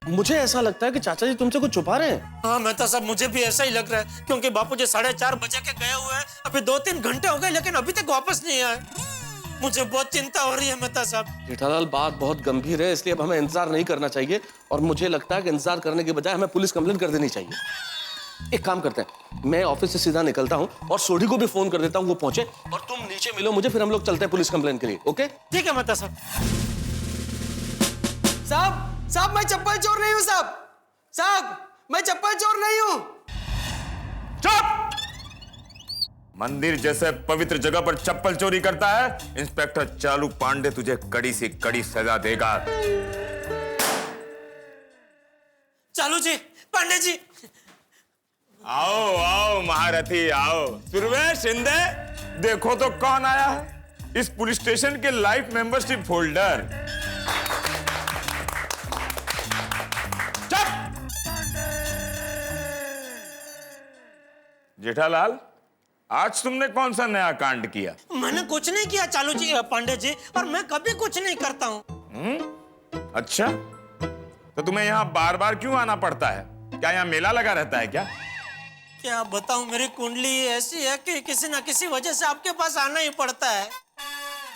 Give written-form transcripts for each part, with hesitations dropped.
मुझे ऐसा लगता है कि चाचा जी तुमसे कुछ छुपा रहे हैं। हाँ मेहता साहब, मुझे भी ऐसा ही लग रहा है, क्योंकि बापूजी 4:30 बजे के गए हुए हैं, अभी 2-3 घंटे हो गए लेकिन अभी तक वापस नहीं आए। मुझे बहुत चिंता हो रही है मेहता साहब। जेठालाल, बात बहुत गंभीर है, इसलिए अब हमें इंतजार नहीं करना चाहिए और मुझे लगता है कि इंतजार करने के बजाय हमें पुलिस कंप्लेंट कर देनी चाहिए। एक काम करते हैं, मैं ऑफिस से सीधा निकलता हूँ और सोढ़ी को भी फोन कर देता हूँ, वो पहुंचे और तुम नीचे मिलो मुझे, फिर हम लोग चलते हैं पुलिस कंप्लेंट के लिए। ओके ठीक है मेहता साहब। साहब मैं चप्पल चोर नहीं हूँ साहब, मैं चप्पल चोर नहीं हूँ। चुप! मंदिर जैसे पवित्र जगह पर चप्पल चोरी करता है, इंस्पेक्टर चालू पांडे तुझे कड़ी से कड़ी सजा देगा। चालू जी, पांडे जी। आओ आओ महारथी आओ। सुरवे शिंदे, देखो तो कौन आया है, इस पुलिस स्टेशन के लाइफ मेंबरशिप होल्डर। चुप! जेठालाल, आज तुमने कौन सा नया कांड किया? मैंने कुछ नहीं किया चालू जी, पांडे जी, और मैं कभी कुछ नहीं करता हूँ। अच्छा, तो तुम्हें यहाँ बार बार क्यों आना पड़ता है? क्या यहाँ मेला लगा रहता है क्या? क्या बताऊं, मेरी कुंडली ऐसी है कि किसी ना किसी वजह से आपके पास आना ही पड़ता है।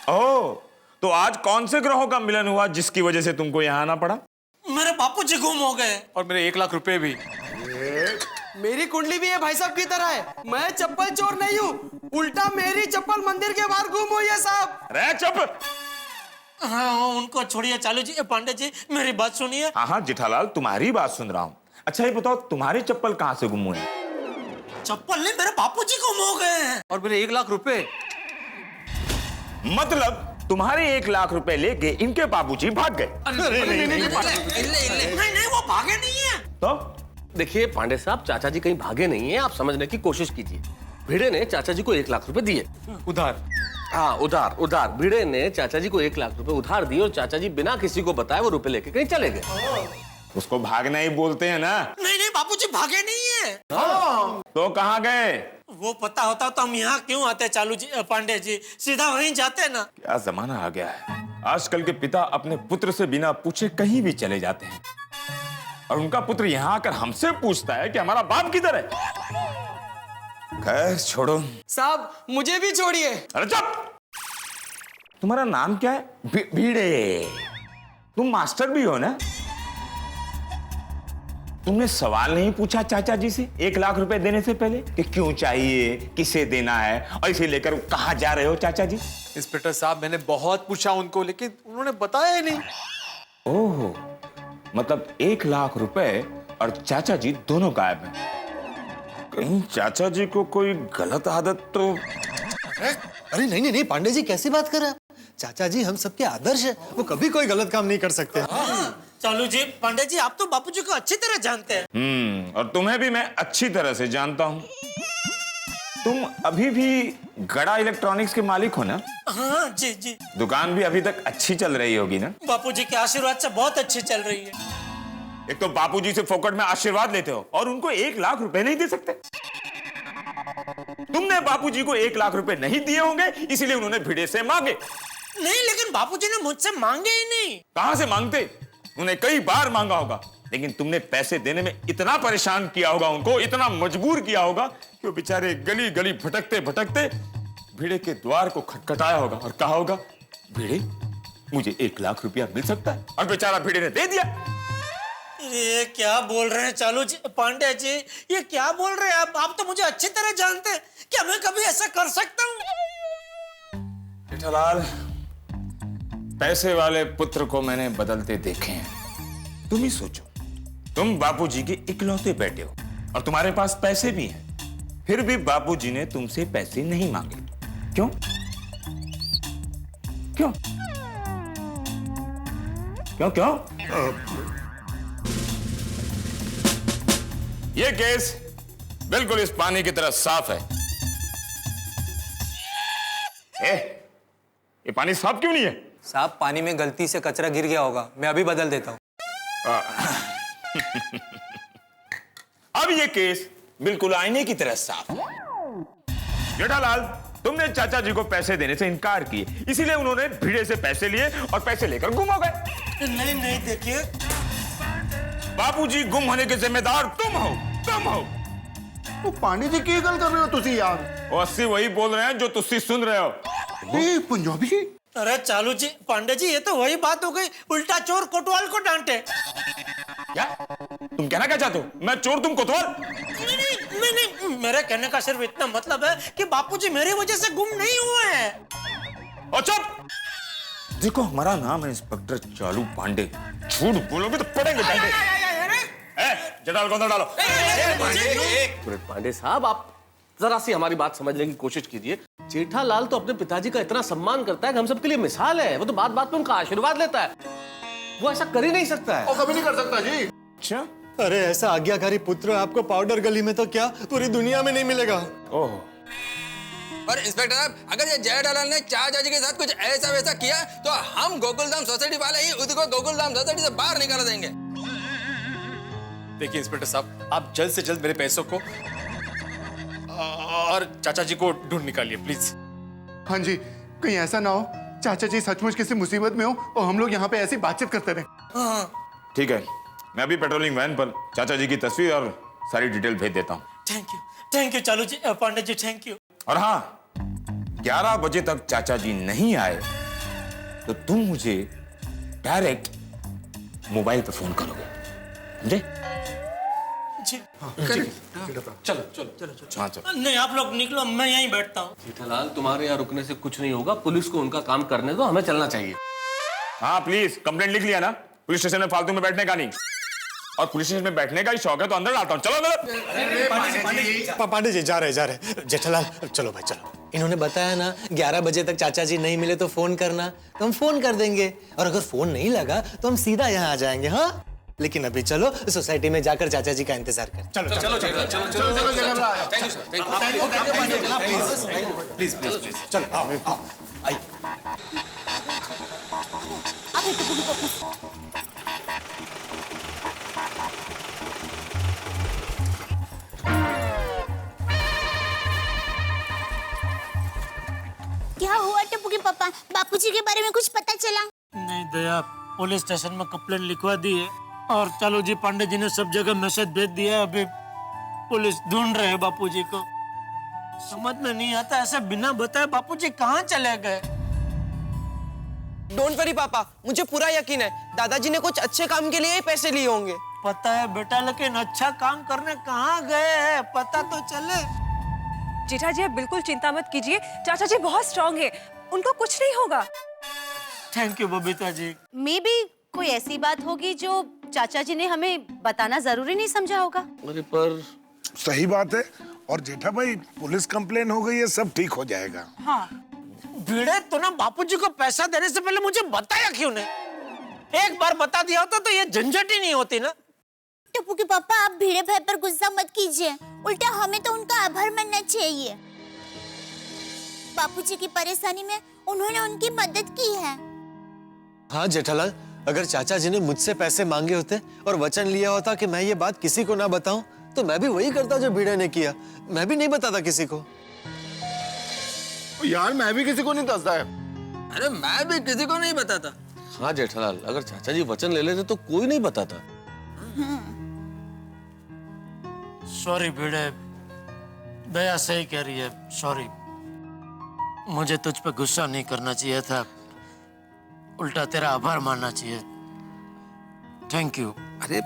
ओह, तो आज कौन से ग्रहों का मिलन हुआ जिसकी वजह से तुमको यहाँ आना पड़ा? मेरे बापूजी गुम हो गए और मेरे 1 लाख रुपए भी। मेरी कुंडली भी है भाई साहब की तरह है, मैं चप्पल चोर नहीं हूँ, उल्टा मेरी चप्पल मंदिर के बाहर गुम हुई है साहब। अरे चुप! हाँ उनको छोड़िए चालू जी, पांडे जी मेरी बात सुनिए। हाँ हाँ जेठालाल, तुम्हारी बात सुन रहा हूँ। अच्छा ये बताओ, तुम्हारी चप्पल कहाँ से गुम हुई? चप्पल नहीं, मेरे बापूजी गुम हो गए हैं। और मेरे 1 लाख रुपए। मतलब तुम्हारे 1 लाख रुपए लेके इनके बाबूजी भाग गए? नहीं वो भागे नहीं है। तो देखिए पांडे साहब, चाचा जी कहीं भागे नहीं है, आप समझने की कोशिश कीजिए। भिड़े ने चाचा जी को 1 लाख रुपए दिए उधार। हाँ उधार। भिड़े ने चाचा जी को 1 लाख रुपए उधार दिए और चाचा जी बिना किसी को बताए वो रुपए लेके कहीं चले गए। उसको भागना ही बोलते हैं ना? नहीं बापूजी भागे नहीं है। तो कहाँ गए? वो पता होता तो हम यहाँ क्यों आते चालू जी, पांडे जी, सीधा वहीं जाते ना। क्या जमाना आ गया है, आजकल के पिता अपने पुत्र से बिना पूछे कहीं भी चले जाते हैं और उनका पुत्र यहाँ आकर हमसे पूछता है कि हमारा बाप किधर है। खैर छोड़ो साहब मुझे भी छोड़िए। अरे चुप! तुम्हारा नाम क्या है? भिड़े। तुम मास्टर भी हो ना? तुमने सवाल नहीं पूछा चाचा जी से 1 लाख रुपए देने से पहले कि क्यों चाहिए, किसे देना है और इसे लेकर कहां जा रहे हो चाचा जी? इंस्पेक्टर साहब, मैंने बहुत पूछा उनको लेकिन उन्होंने बताया ही नहीं। ओह, मतलब 1 लाख रुपए और चाचा जी दोनों गायब हैं। कहीं चाचा जी को कोई गलत आदत तो? अरे नहीं पांडे जी, कैसी बात कर रहे हैं? चाचा जी हम सबके आदर्श है, वो कभी कोई गलत काम नहीं कर सकते। चालू जी, पांडे जी आप तो बापूजी को अच्छी तरह जानते हैं। और तुम्हें भी मैं अच्छी तरह से जानता हूं। तुम अभी भी गड़ा इलेक्ट्रॉनिक्स के मालिक हो ना? हाँ जी। दुकान भी अभी तक अच्छी चल रही होगी ना? बापूजी के आशीर्वाद से बहुत अच्छी चल रही है। एक तो बापूजी से फोकट में आशीर्वाद लेते हो और उनको 1 लाख रुपए नहीं दे सकते। तुमने बापूजी को 1 लाख रुपए नहीं दिए होंगे, इसीलिए उन्होंने भिड़े से मांगे। नहीं, लेकिन बापूजी ने मुझसे मांगे ही नहीं। कहां से मांगते? उन्हें कई बार मांगा होगा, लेकिन तुमने पैसे देने में इतना परेशान किया होगा उनको, इतना मजबूर किया होगा कि वो बेचारे गली गली भटकते भटकते भिड़े के द्वार को खटखटाया होगा और कहा होगा, भिड़े मुझे 1 लाख रुपया मिल सकता है? और बेचारा भिड़े ने दे दिया। ये क्या बोल रहे हैं चालू जी, पांडे जी, ये क्या बोल रहे हैं आप तो मुझे अच्छी तरह जानते हैं। क्या मैं कभी ऐसा कर सकता हूँ? जेठालाल, पैसे वाले पुत्र को मैंने बदलते देखे हैं। तुम ही सोचो, तुम बापूजी के इकलौते बेटे हो और तुम्हारे पास पैसे भी हैं, फिर भी बापूजी ने तुमसे पैसे नहीं मांगे। क्यों? क्यों? क्यों क्यों? ये केस बिल्कुल इस पानी की तरह साफ है। ये पानी साफ क्यों नहीं है? साहब, पानी में गलती से कचरा गिर गया होगा, मैं अभी बदल देता हूँ। अब ये केस बिल्कुल आईने की तरह साफ है। जेठालाल, तुमने चाचा जी को पैसे देने से इनकार किए, इसीलिए उन्होंने भिड़े से पैसे लिए और पैसे लेकर गुम हो गए। नहीं देखिए, बापूजी गुम होने के जिम्मेदार तुम हो, तुम हो। वो पांडे जी की गल कर रहे हो तुसी यार? और अस्सी वही बोल रहे हैं जो तुसी सुन रहे हो। ए पंजाबी जी, अरे चालू जी, पांडे जी, ये तो वही बात हो गई, उल्टा चोर कोतवाल को डांटे। क्या तुम कहना क्या चाहते हो? मैं चोर, तुम कोतवाल? नहीं, मेरे कहने का सिर्फ इतना मतलब है कि बापूजी मेरी वजह से गुम नहीं हुए हैं। और चुप! देखो, हमारा नाम है इंस्पेक्टर चालू पांडे। झूठ बोलोगे तो पड़ेंगे डंडे। जटाल को अंदर डालो। एक मिनट पांडे साहब, आप जरा सी हमारी बात समझने की कोशिश कीजिए। जेठालाल तो अपने पिताजी का इतना सम्मान करता है कि हम सबके लिए मिसाल है। वो तो बात बात में उनका आशीर्वाद लेता है। वो ऐसा कर ही नहीं सकता है। वो कभी नहीं कर सकता जी। अच्छा? अरे ऐसा आज्ञाकारी पुत्र आपको पाउडर गली में तो क्या पूरी दुनिया में नहीं मिलेगा। ओह, और इंस्पेक्टर साहब, अगर ये जेठालाल ने चाचा जी के साथ कुछ ऐसा वैसा किया तो हम गोकुलधाम सोसाइटी वाले ही उसको गोकुलधाम सोसाइटी से बाहर निकाल देंगे। देखिए इंस्पेक्टर साहब, आप जल्द से जल्द मेरे पैसों को और चाचा जी को ढूंढ निकालिए प्लीज। हाँ जी, कहीं ऐसा ना हो चाचा जी सचमुच किसी मुसीबत में हो और हम लोग यहाँ पे ऐसी बातचीत करते रहे। ठीक है, मैं अभी पेट्रोलिंग वैन पर चाचा जी की तस्वीर और सारी डिटेल भेज देता हूँ। थैंक यू चालू जी, पांडे जी, थैंक यू। और हाँ, 11 बजे तक चाचा जी नहीं आए तो तुम मुझे डायरेक्ट मोबाइल पे फोन करोगे, समझे? चलो। हाँ, चलो। नहीं, आप लोग निकलो, मैं यहीं बैठता हूँ। जेठालाल, तुम्हारे यहाँ रुकने से कुछ नहीं होगा। पुलिस को उनका काम करने दो, हमें चलना चाहिए। हाँ प्लीज, कंप्लेंट लिख लिया ना? पुलिस स्टेशन में फालतू में बैठने का नहीं। और पुलिस स्टेशन में बैठने का ही शौक है तो अंदर डालता हूँ। चलो अंदर। पांडे जी जा रहे जेठालाल, चलो भाई चलो। इन्होंने बताया ना 11 बजे तक चाचा जी नहीं मिले तो फोन करना, तो हम फोन कर देंगे। और अगर फोन नहीं लगा तो हम सीधा यहाँ आ जाएंगे। हाँ, लेकिन अभी चलो सोसाइटी में जाकर चाचा जी का इंतजार कर। चलो चलो प्लीज चलो आओ। आई क्या हुआ टप्पू के पापा? बापूजी के बारे में कुछ पता चला? नहीं दया, पुलिस स्टेशन में कंप्लेंट लिखवा दी है और चालू जी, पांडे जी ने सब जगह मैसेज भेज दिया है। अभी पुलिस ढूंढ रहे हैं बापूजी को। समझ में नहीं आता, ऐसे बिना बताए बापूजी कहाँ चले गए। डोंट वरी पापा, मुझे पूरा यकीन है दादाजी ने कुछ अच्छे काम के लिए ही पैसे लिए होंगे। पता है बेटा, लेकिन अच्छा काम करने कहाँ गए हैं पता तो चले। जेठा जी, आप बिल्कुल चिंता मत कीजिए, चाचा जी बहुत स्ट्रांग है, उनको कुछ नहीं होगा। Thank you Babita ji. Maybe कोई ऐसी बात होगी जो चाचा जी ने हमें बताना जरूरी नहीं समझा होगा। अरे पर सही बात है। और जेठा भाई, पुलिस कंप्लेन हो गई है, सब ठीक हो जाएगा। हाँ, भिड़े तो ना बापूजी को पैसा देने से पहले मुझे बताया क्यों नहीं? एक बार बता दिया होता तो ये झंझट ही नहीं होती ना। टप्पू के पापा, आप भिड़े भाई पर गुस्सा मत कीजिए, उल्टा हमें तो उनका आभार मानना चाहिए। बापूजी की परेशानी में उन्होंने उनकी मदद की है। हाँ जेठालाल, अगर चाचा जी ने मुझसे पैसे मांगे होते और वचन लिया होता कि मैं ये बात किसी को ना बताऊं, तो मैं भी वही करता जो भिड़े ने किया। मैं भी नहीं बताता किसी को। यार मैं भी किसी को नहीं दसता है। अरे मैं भी किसी को नहीं बताता। हाँ जेठालाल, अगर चाचा जी वचन ले लेते तो कोई नहीं बताता। सॉरी भिड़े, दया सही कह रही है, सॉरी। मुझे तुझ पे गुस्सा नहीं करना चाहिए था, उल्टा तेरा आभार मानना चाहिए। Thank you. अरे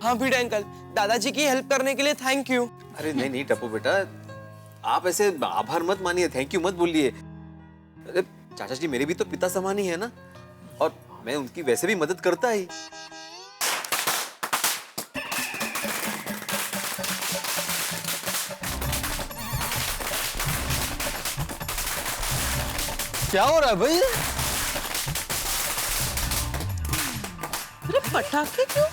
हाँ भिड़े अंकल, दादाजी की हेल्प करने के लिए थैंक यू। अरे नहीं टप्पू बेटा, आप ऐसे आभार मत मानिए, थैंक यू मत बोलिए। अरे चाचा जी मेरे भी तो पिता समान ही है ना, और मैं उनकी वैसे भी मदद करता ही। क्या हो रहा है भाई? अरे पटाखे क्यों?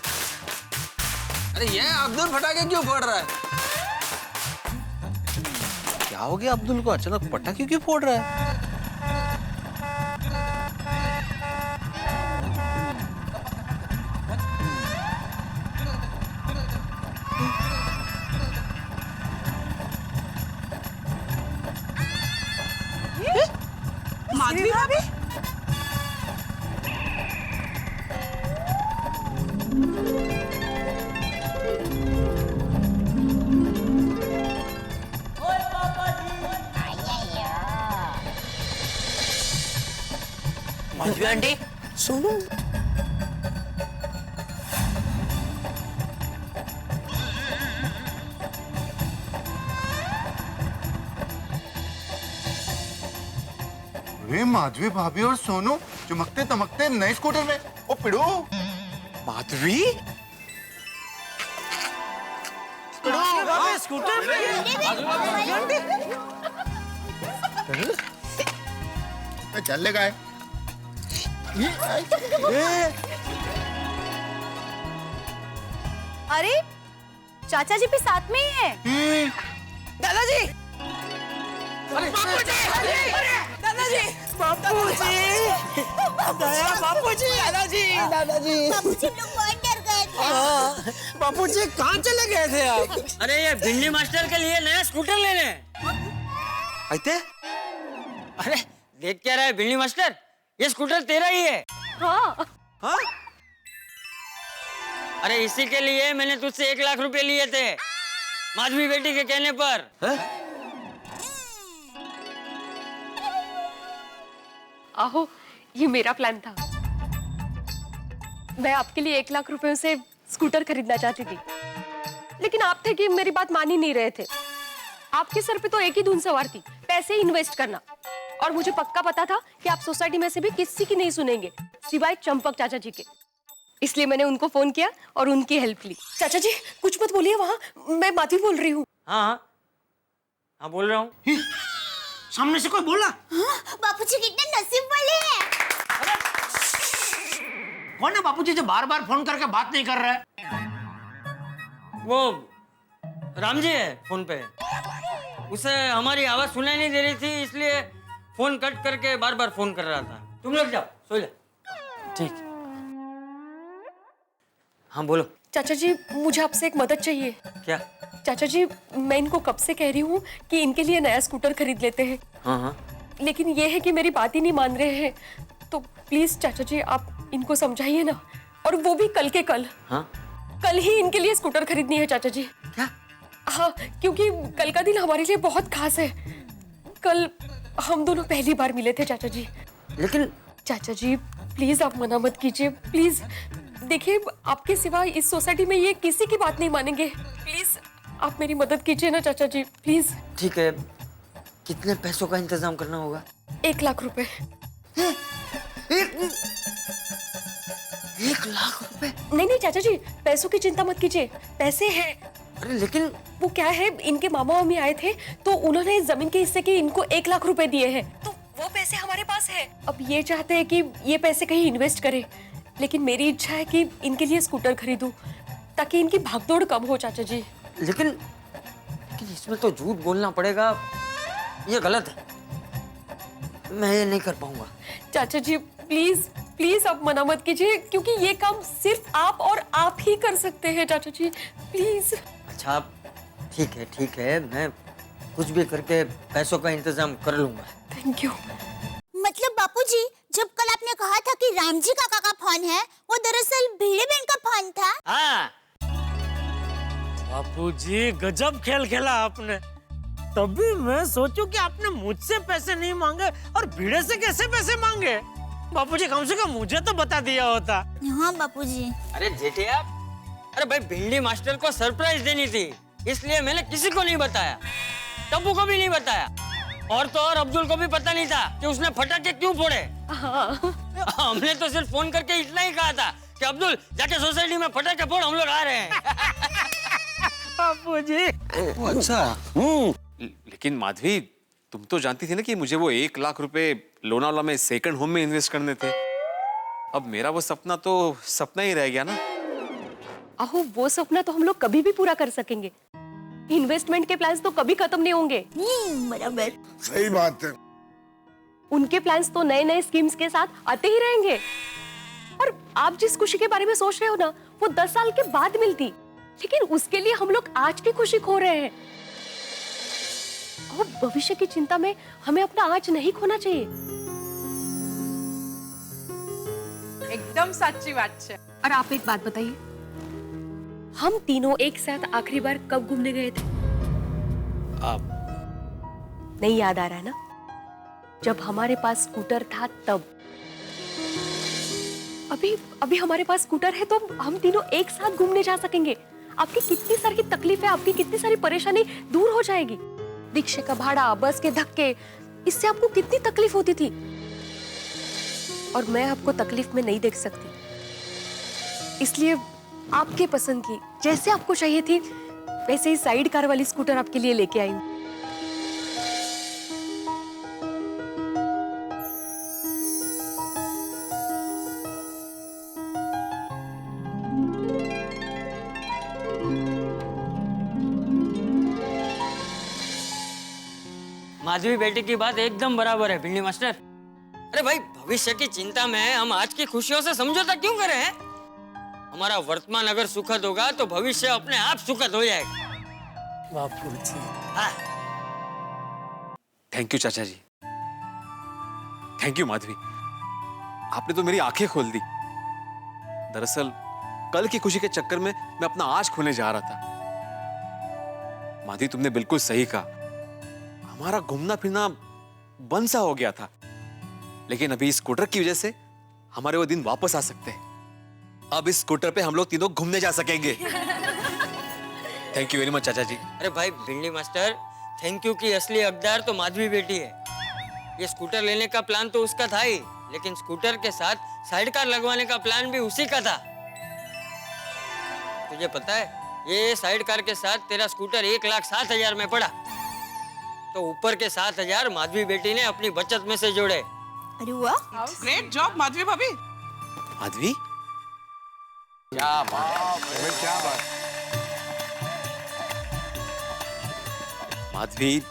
अरे ये अब्दुल फटाके क्यों फोड़ रहा है? क्या हो गया अब्दुल को? अचानक पटाखे क्यों फोड़ रहा है? माधवी भाभी? माधवी आंटी सुनो। अरे माधवी भाभी और सोनू चमकते तमकते नए स्कूटर में। ओ पिड़ो, माधवी स्कूटर पे चल लेगा है। अरे चाचा जी भी साथ में ही है। दादाजी दादाजी बापूजी दादाजी बाबूजी हम लोग बहुत डर गए थे। बापूजी कहाँ चले गए थे आप? अरे ये भिंडी मास्टर के लिए नया स्कूटर लेने। आते अरे देख क्या रहा है भिंडी मास्टर, ये स्कूटर तेरा ही है। हाँ हाँ अरे इसी के लिए मैंने तुझसे 1 लाख रुपए लिए थे, माधवी बेटी के कहने पर। आहो, ये मेरा प्लान था। मैं आपके लिए 1 लाख रुपए से स्कूटर खरीदना चाहती थी, लेकिन आप थे कि मेरी बात मान ही नहीं रहे थे। आपके सर पे तो एक ही धुन सवार थी, पैसे इन्वेस्ट करना। और मुझे पक्का पता था कि आप सोसाइटी में से भी किसी की नहीं सुनेंगे सिवाय चंपक चाचा जी के। इसलिए मैंने उनको फोन किया और उनकी हेल्प ली। चाचा जी कुछ मत बोलिए, वहाँ मैं माधवी बोल रही हूँ। हाँ हाँ बोल रहा हूँ। सामने से कोई बोला? बापूजी कितने नसीब वाले हैं। कौन है बापूजी जो बार बार फोन करके बात नहीं कर रहा है? वो राम जी है फोन पे, उसे हमारी आवाज सुनाई नहीं दे रही थी, इसलिए फोन कट करके बार बार फोन कर रहा था। तुम लोग जाओ सो जा। ठीक। हाँ बोलो। चाचा जी मुझे आपसे एक मदद चाहिए। क्या? चाचा जी मैं इनको कब से कह रही हूँ कि इनके लिए नया स्कूटर खरीद लेते हैं। हाँ हाँ लेकिन ये है कि मेरी बात ही नहीं मान रहे हैं। तो प्लीज चाचा जी आप इनको समझाइए ना, और वो भी कल के कल। हाँ कल ही इनके लिए स्कूटर खरीदनी है चाचा जी। क्या? हाँ, क्योंकि कल का दिन हमारे लिए बहुत खास है। कल हम दोनों पहली बार मिले थे चाचा जी। लेकिन चाचा जी प्लीज आप मना मत कीजिए, प्लीज। देखिए आपके सिवा इस सोसाइटी में ये किसी की बात नहीं मानेंगे। प्लीज आप मेरी मदद कीजिए ना चाचा जी, प्लीज। ठीक है, कितने पैसों का इंतजाम करना होगा? 1 लाख रुपए। 1 लाख रुपए? नहीं नहीं चाचा जी, पैसों की चिंता मत कीजिए, पैसे हैं। अरे लेकिन वो क्या है, इनके मामा मामी आए थे तो उन्होंने इस जमीन के हिस्से के इनको 1 लाख रुपए दिए हैं, तो वो पैसे हमारे पास है। अब ये चाहते हैं कि ये पैसे कहीं इन्वेस्ट करें, लेकिन मेरी इच्छा है कि इनके लिए स्कूटर खरीदूं ताकि इनकी भागदौड़ कम हो चाचा जी। लेकिन इसमें तो झूठ बोलना पड़ेगा, ये गलत है, मैं ये नहीं कर पाऊंगा। चाचा जी प्लीज प्लीज आप मना मत कीजिए, क्योंकि ये काम सिर्फ आप और आप ही कर सकते हैं चाचा जी, प्लीज। अच्छा ठीक है, मैं कुछ भी करके पैसों का इंतजाम कर लूंगा। Thank you. मतलब बापूजी जब कल आपने कहा था कि राम जी काका का फोन है, वो दरअसल भिड़े बहन का फोन था। हाँ बापूजी गजब खेल खेला आपने। तभी मैं सोचूं कि आपने मुझसे पैसे नहीं मांगे और भिड़े से कैसे पैसे मांगे। बापूजी कम से कम मुझे तो बता दिया होता। हाँ बापूजी। अरे जेठिया, अरे भाई भिंडी मास्टर को सरप्राइज देनी थी, इसलिए मैंने किसी को नहीं बताया, टप्पू को भी नहीं बताया, और तो और अब्दुल को भी पता नहीं था कि उसने फटाके क्यों फोड़े। हमने तो सिर्फ फोन करके इतना ही कहा था कि अब्दुल जाके सोसाइटी में फटाके फोड़, हम लोग आ रहे हैं। बापूजी अच्छा। लेकिन माधवी तुम तो जानती थी ना कि मुझे वो 1 लाख रुपए लोनावाला में सेकंड होम में इन्वेस्ट करने थे। अब मेरा वो सपना तो सपना ही रह गया ना। अहो वो सपना तो हम लोग कभी भी पूरा कर सकेंगे। इन्वेस्टमेंट के प्लान्स तो कभी खत्म नहीं होंगे। बराबर। सही बात है। उनके प्लान्स तो नए नए स्कीम्स के साथ आते ही रहेंगे। और आप जिस खुशी के बारे में सोच रहे हो ना, वो 10 साल के बाद मिलती, लेकिन उसके लिए हम लोग आज की खुशी खो रहे हैं। और भविष्य की चिंता में हमें अपना आज नहीं खोना चाहिए। एकदम सच्ची बात है। और आप एक बात बताइए, हम तीनों एक साथ आखिरी बार कब घूमने गए थे? नहीं याद आ रहा है ना? जब हमारे पास स्कूटर था तब। अभी हमारे पास स्कूटर है तो हम तीनों एक साथ घूमने जा सकेंगे। आपकी कितनी सारी तकलीफें, आपकी कितनी सारी परेशानी दूर हो जाएगी। रिक्शे का भाड़ा, बस के धक्के, इससे आपको कितनी तकलीफ होती थी। और मैं आपको तकलीफ में नहीं देख सकती, इसलिए आपके पसंद की, जैसे आपको चाहिए थी वैसे ही साइड कार वाली स्कूटर आपके लिए लेके आई हूँ। माधवी बेटी की बात एकदम बराबर है भिंडी मास्टर। अरे भाई, भविष्य की चिंता में हम आज की खुशियों से समझौता क्यों कर रहे हैं? हमारा वर्तमान अगर सुखद होगा तो भविष्य अपने आप सुखद हो जाएगा। बापूजी। हाँ। थैंक यू चाचा जी, थैंक यू माधवी, आपने तो मेरी आंखें खोल दी। दरअसल कल की खुशी के चक्कर में मैं अपना आज खोने जा रहा था। माधवी, तुमने बिल्कुल सही कहा, हमारा घूमना फिरना बंद सा हो गया था, लेकिन अभी इस स्कूटर की वजह से हमारे वो दिन वापस आ सकते हैं। अब इस स्कूटर पे हम लोग तीनों घूमने जा सकेंगे। थैंक यू वेरी मच चाचा जी। अरे भाई भिंडी मास्टर, थैंक यू की असली हकदार तो माधवी बेटी है। ये स्कूटर लेने का प्लान तो उसका था ही, लेकिन स्कूटर के साथ साइड कार लगवाने का प्लान भी उसी का था। तुझे पता है, ये साइड कार के साथ तेरा स्कूटर 1,07,000 में पड़ा, तो ऊपर के 7,000 माधवी बेटी ने अपनी बचत में से जोड़े। अरे वाह, ग्रेट जॉब माधवी भाभी। माधवी, क्या बात। माधवी,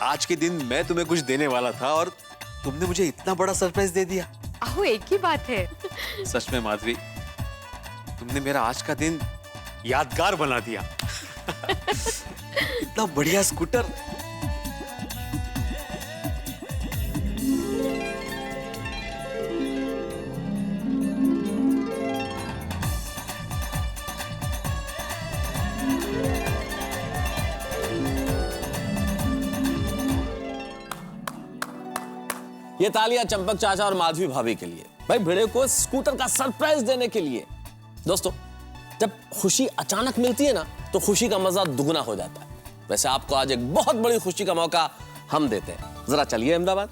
आज के दिन मैं तुम्हें कुछ देने वाला था और तुमने मुझे इतना बड़ा सरप्राइज दे दिया। आहो, एक ही बात है। सच में माधवी, तुमने मेरा आज का दिन यादगार बना दिया। इतना बढ़िया स्कूटर। ये तालियां चंपक चाचा और माधवी भाभी के लिए, भाई भिड़े को स्कूटर का सरप्राइज देने के लिए। दोस्तों, जब खुशी अचानक मिलती है ना, तो खुशी का मजा दुगना हो जाता है। वैसे आपको आज एक बहुत बड़ी खुशी का मौका हम देते हैं। जरा चलिए अहमदाबाद।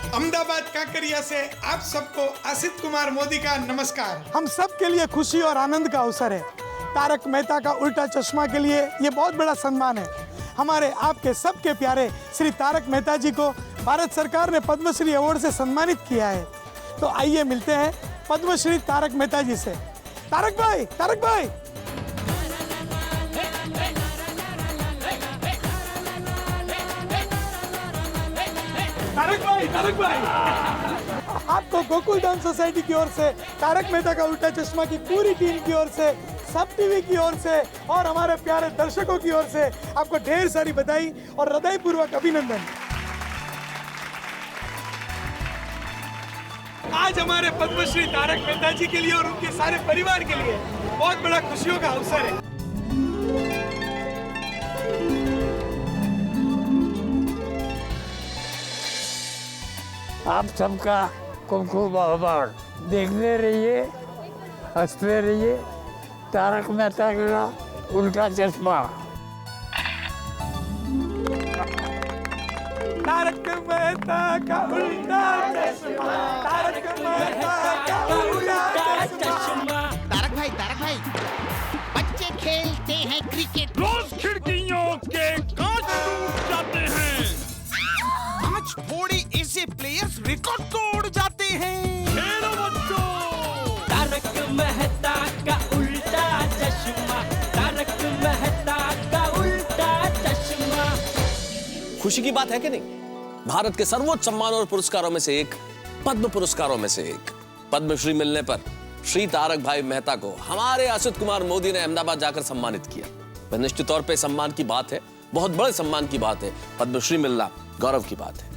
अहमदाबाद काकरिया से आप सबको असित कुमार मोदी का नमस्कार। हम सब के लिए खुशी और आनंद का अवसर है। तारक मेहता का उल्टा चश्मा के लिए ये बहुत बड़ा सम्मान है। हमारे आपके सबके प्यारे श्री तारक मेहता जी को भारत सरकार ने पद्मश्री अवार्ड से सम्मानित किया है। तो आइए मिलते हैं पद्मश्री तारक मेहता जी से। तारक भाई, तारक भाई। तारक भाई, आपको गोकुलधाम सोसाइटी की ओर से, तारक मेहता का उल्टा चश्मा की पूरी टीम की ओर से, सब टीवी की ओर से और हमारे प्यारे दर्शकों की ओर से आपको ढेर सारी बधाई और हृदयपूर्वक अभिनंदन। आज हमारे पद्मश्री तारक मेहता जी के लिए और उनके सारे परिवार के लिए बहुत बड़ा खुशियों का अवसर है। आप सबका खूब खूब आभार। देखते रहिए, हंसते रहिए। तारक मेहता का उल्टा चश्मा। तारक मेहता का उल्टा चश्मा, तारक मेहता का उल्टा चश्मा। तारक भाई, बच्चे खेलते हैं क्रिकेट, रोज खिड़कियों के कांच टूट जाते हैं, कांच फोड़े ऐसे प्लेयर्स रिकॉर्ड तोड़ जाते हैं। खेलो बच्चों, तारक मेहता का उल्टा चश्मा, तारक मेहता का उल्टा चश्मा। खुशी की बात है कि नहीं? भारत के सर्वोच्च सम्मान और पुरस्कारों में से एक, पद्म पुरस्कारों में से एक, पद्मश्री मिलने पर श्री तारक भाई मेहता को हमारे असित कुमार मोदी ने अहमदाबाद जाकर सम्मानित किया। वह निश्चित तौर पे सम्मान की बात है, बहुत बड़े सम्मान की बात है। पद्मश्री मिलना गौरव की बात है।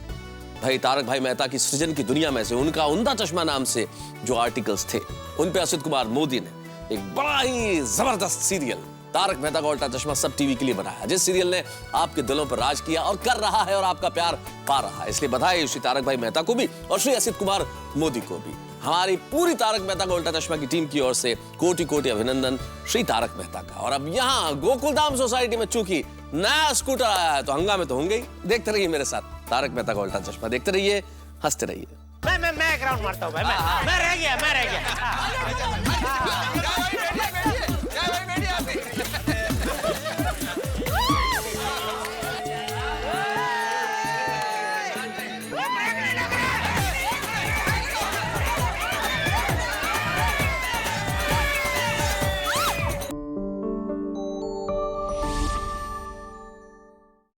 भाई तारक भाई मेहता की सृजन की दुनिया में से उनका उल्टा चश्मा नाम से जो आर्टिकल्स थे, उन पे असित कुमार मोदी ने एक बड़ा ही जबरदस्त सीरियल तारक मेहता का उल्टा चश्मा सब टीवी के लिए बनाया, जिस सीरियल ने आपके दिलों पर राज किया और कर रहा है और आपका प्यार पा रहा है। इसलिए बधाई श्री तारक भाई मेहता को भी और श्री असित कुमार मोदी को भी। हमारी पूरी तारक मेहता का उल्टा चश्मा की टीम की ओर से कोटि कोटि अभिनंदन श्री तारक मेहता का। और अब यहाँ गोकुलधाम सोसाइटी में चूंकि नया स्कूटर आया है तो हंगामे तो होंगे ही। देखते रहिए मेरे साथ तारक मेहता का उल्टा चश्मा, देखते रहिए, हंसते रहिए। मैं एक राउंड मारता हूँ भाई, मैं रह गया।